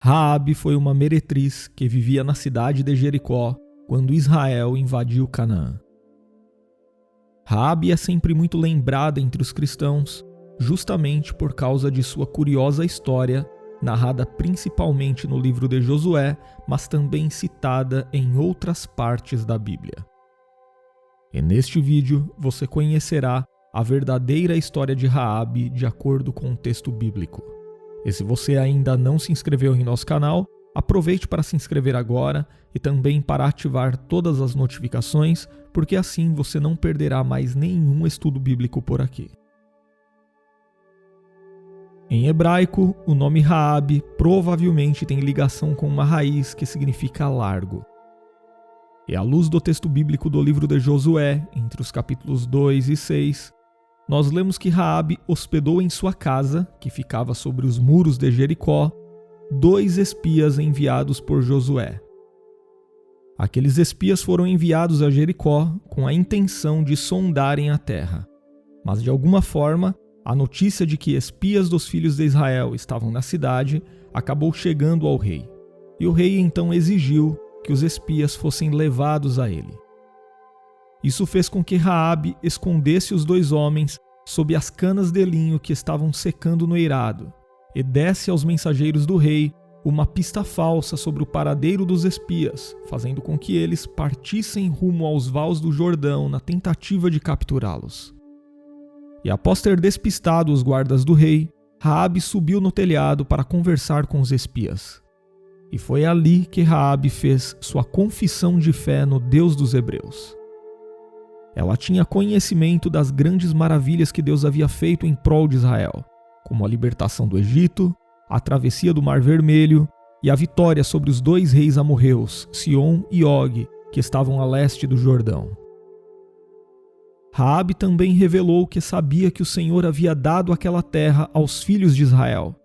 Raabe foi uma meretriz que vivia na cidade de Jericó quando Israel invadiu Canaã. Raabe é sempre muito lembrada entre os cristãos, justamente por causa de sua curiosa história, narrada principalmente no livro de Josué, mas também citada em outras partes da Bíblia. E neste vídeo você conhecerá a verdadeira história de Raabe de acordo com o texto bíblico. E se você ainda não se inscreveu em nosso canal, aproveite para se inscrever agora e também para ativar todas as notificações, porque assim você não perderá mais nenhum estudo bíblico por aqui. Em hebraico, o nome Raabe provavelmente tem ligação com uma raiz que significa largo. E à luz do texto bíblico do livro de Josué, entre os capítulos 2 e 6, nós lemos que Raabe hospedou em sua casa, que ficava sobre os muros de Jericó, 2 espias enviados por Josué. Aqueles espias foram enviados a Jericó com a intenção de sondarem a terra. Mas de alguma forma, a notícia de que espias dos filhos de Israel estavam na cidade acabou chegando ao rei. E o rei então exigiu que os espias fossem levados a ele. Isso fez com que Raabe escondesse os 2 homens sob as canas de linho que estavam secando no eirado e desse aos mensageiros do rei uma pista falsa sobre o paradeiro dos espias, fazendo com que eles partissem rumo aos vales do Jordão na tentativa de capturá-los. E após ter despistado os guardas do rei, Raabe subiu no telhado para conversar com os espias. E foi ali que Raabe fez sua confissão de fé no Deus dos Hebreus. Ela tinha conhecimento das grandes maravilhas que Deus havia feito em prol de Israel, como a libertação do Egito, a travessia do Mar Vermelho e a vitória sobre os 2 reis amorreus, Sion e Og, que estavam a leste do Jordão. Raabe também revelou que sabia que o Senhor havia dado aquela terra aos filhos de Israel,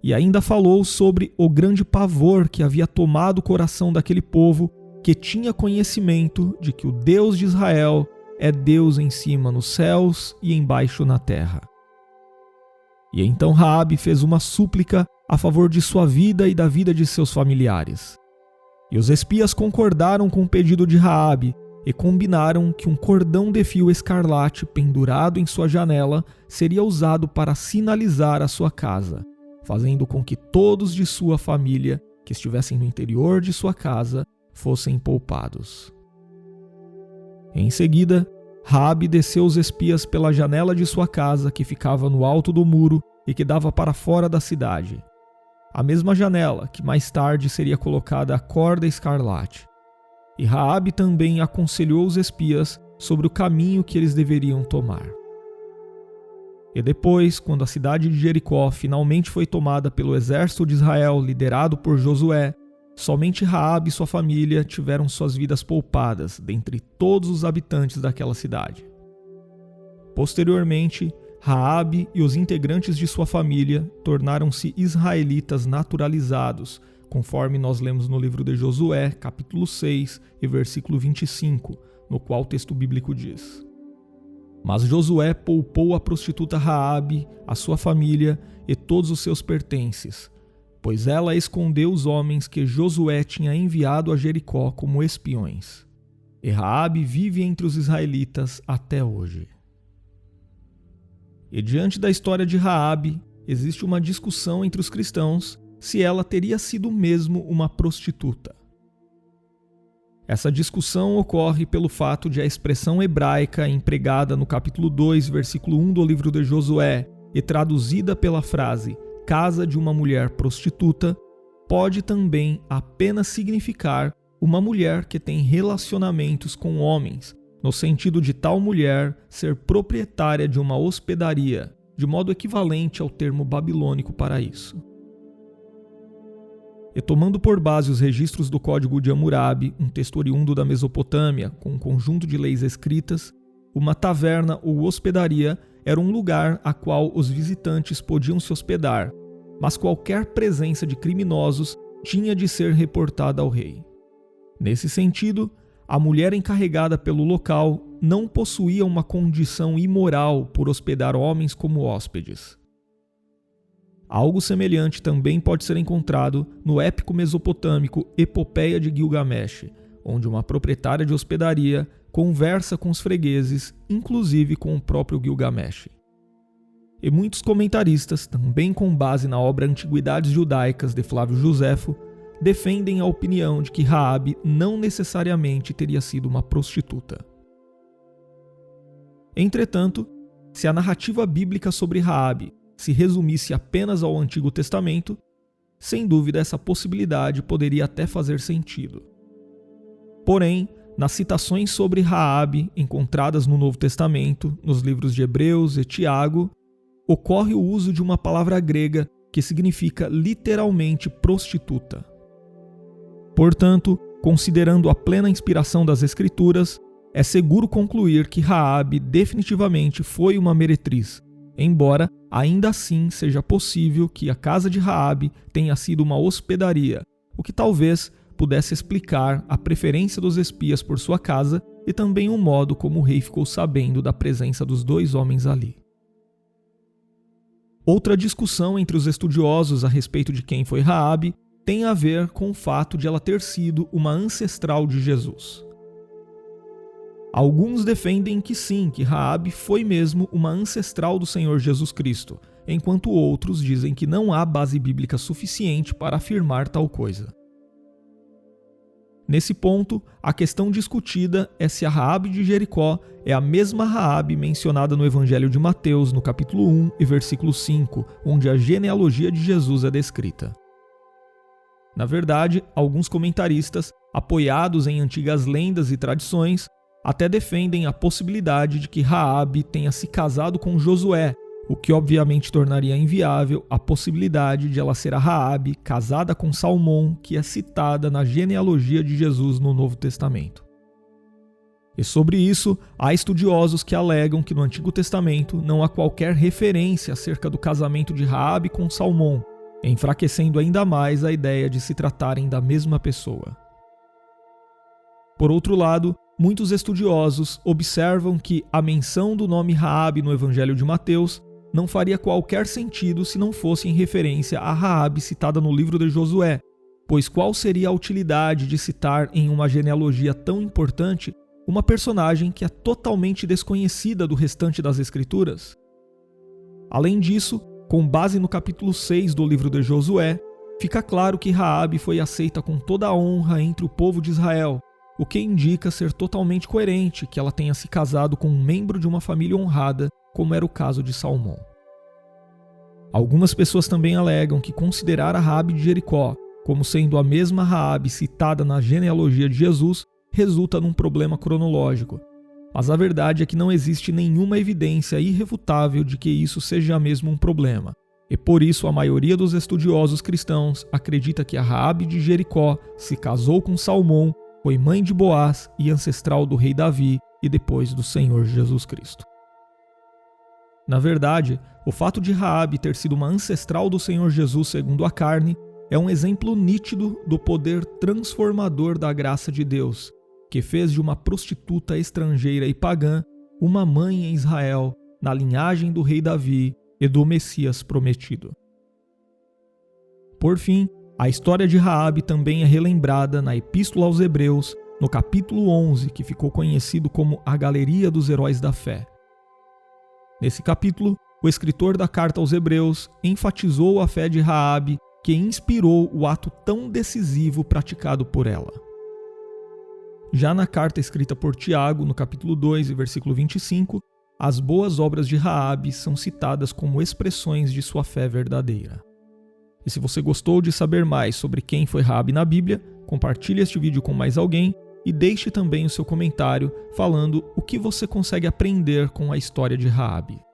e ainda falou sobre o grande pavor que havia tomado o coração daquele povo que tinha conhecimento de que o Deus de Israel é Deus em cima nos céus e embaixo na terra. E então Raabe fez uma súplica a favor de sua vida e da vida de seus familiares. E os espias concordaram com o pedido de Raabe e combinaram que um cordão de fio escarlate pendurado em sua janela seria usado para sinalizar a sua casa, fazendo com que todos de sua família que estivessem no interior de sua casa fossem poupados. Em seguida, Raabe desceu os espias pela janela de sua casa que ficava no alto do muro e que dava para fora da cidade. A mesma janela que mais tarde seria colocada a corda escarlate. E Raabe também aconselhou os espias sobre o caminho que eles deveriam tomar. E depois, quando a cidade de Jericó finalmente foi tomada pelo exército de Israel liderado por Josué, somente Raabe e sua família tiveram suas vidas poupadas dentre todos os habitantes daquela cidade. Posteriormente, Raabe e os integrantes de sua família tornaram-se israelitas naturalizados, conforme nós lemos no livro de Josué, capítulo 6 e versículo 25, no qual o texto bíblico diz: Mas Josué poupou a prostituta Raabe, a sua família e todos os seus pertences, pois ela escondeu os homens que Josué tinha enviado a Jericó como espiões. E Raabe vive entre os israelitas até hoje. E diante da história de Raabe, existe uma discussão entre os cristãos se ela teria sido mesmo uma prostituta. Essa discussão ocorre pelo fato de a expressão hebraica empregada no capítulo 2, versículo 1 do livro de Josué e traduzida pela frase casa de uma mulher prostituta, pode também apenas significar uma mulher que tem relacionamentos com homens, no sentido de tal mulher ser proprietária de uma hospedaria, de modo equivalente ao termo babilônico para isso. E tomando por base os registros do Código de Hammurabi, um texto oriundo da Mesopotâmia, com um conjunto de leis escritas, uma taverna ou hospedaria era um lugar a qual os visitantes podiam se hospedar, mas qualquer presença de criminosos tinha de ser reportada ao rei. Nesse sentido, a mulher encarregada pelo local não possuía uma condição imoral por hospedar homens como hóspedes. Algo semelhante também pode ser encontrado no épico mesopotâmico Epopeia de Gilgamesh, onde uma proprietária de hospedaria conversa com os fregueses, inclusive com o próprio Gilgamesh. E muitos comentaristas, também com base na obra Antiguidades Judaicas de Flávio Joséfo, defendem a opinião de que Raabe não necessariamente teria sido uma prostituta. Entretanto, se a narrativa bíblica sobre Raabe se resumisse apenas ao Antigo Testamento, sem dúvida essa possibilidade poderia até fazer sentido. Porém, nas citações sobre Raabe encontradas no Novo Testamento, nos livros de Hebreus e Tiago, ocorre o uso de uma palavra grega que significa literalmente prostituta. Portanto, considerando a plena inspiração das Escrituras, é seguro concluir que Raabe definitivamente foi uma meretriz, embora ainda assim seja possível que a casa de Raabe tenha sido uma hospedaria, o que talvez pudesse explicar a preferência dos espias por sua casa e também o modo como o rei ficou sabendo da presença dos dois homens ali. Outra discussão entre os estudiosos a respeito de quem foi Raabe tem a ver com o fato de ela ter sido uma ancestral de Jesus. Alguns defendem que sim, que Raabe foi mesmo uma ancestral do Senhor Jesus Cristo, enquanto outros dizem que não há base bíblica suficiente para afirmar tal coisa. Nesse ponto, a questão discutida é se a Raabe de Jericó é a mesma Raabe mencionada no Evangelho de Mateus, no capítulo 1 e versículo 5, onde a genealogia de Jesus é descrita. Na verdade, alguns comentaristas, apoiados em antigas lendas e tradições, até defendem a possibilidade de que Raabe tenha se casado com Josué, o que obviamente tornaria inviável a possibilidade de ela ser a Raabe casada com Salmão, que é citada na genealogia de Jesus no Novo Testamento. E sobre isso, há estudiosos que alegam que no Antigo Testamento não há qualquer referência acerca do casamento de Raabe com Salmão, enfraquecendo ainda mais a ideia de se tratarem da mesma pessoa. Por outro lado, muitos estudiosos observam que a menção do nome Raabe no Evangelho de Mateus não faria qualquer sentido se não fosse em referência a Raabe citada no livro de Josué, pois qual seria a utilidade de citar em uma genealogia tão importante uma personagem que é totalmente desconhecida do restante das Escrituras? Além disso, com base no capítulo 6 do livro de Josué, fica claro que Raabe foi aceita com toda a honra entre o povo de Israel, o que indica ser totalmente coerente que ela tenha se casado com um membro de uma família honrada, como era o caso de Salmão. Algumas pessoas também alegam que considerar a Raabe de Jericó como sendo a mesma Raabe citada na genealogia de Jesus resulta num problema cronológico, mas a verdade é que não existe nenhuma evidência irrefutável de que isso seja mesmo um problema, e por isso a maioria dos estudiosos cristãos acredita que a Raabe de Jericó se casou com Salmão, foi mãe de Boaz e ancestral do rei Davi e depois do Senhor Jesus Cristo. Na verdade, o fato de Raabe ter sido uma ancestral do Senhor Jesus segundo a carne é um exemplo nítido do poder transformador da graça de Deus, que fez de uma prostituta estrangeira e pagã uma mãe em Israel, na linhagem do rei Davi e do Messias prometido. Por fim, a história de Raabe também é relembrada na Epístola aos Hebreus, no capítulo 11, que ficou conhecido como a Galeria dos Heróis da Fé. Nesse capítulo, o escritor da carta aos Hebreus enfatizou a fé de Raabe, que inspirou o ato tão decisivo praticado por ela. Já na carta escrita por Tiago, no capítulo 2 e versículo 25, as boas obras de Raabe são citadas como expressões de sua fé verdadeira. E se você gostou de saber mais sobre quem foi Raabe na Bíblia, compartilhe este vídeo com mais alguém e deixe também o seu comentário falando o que você consegue aprender com a história de Raabe.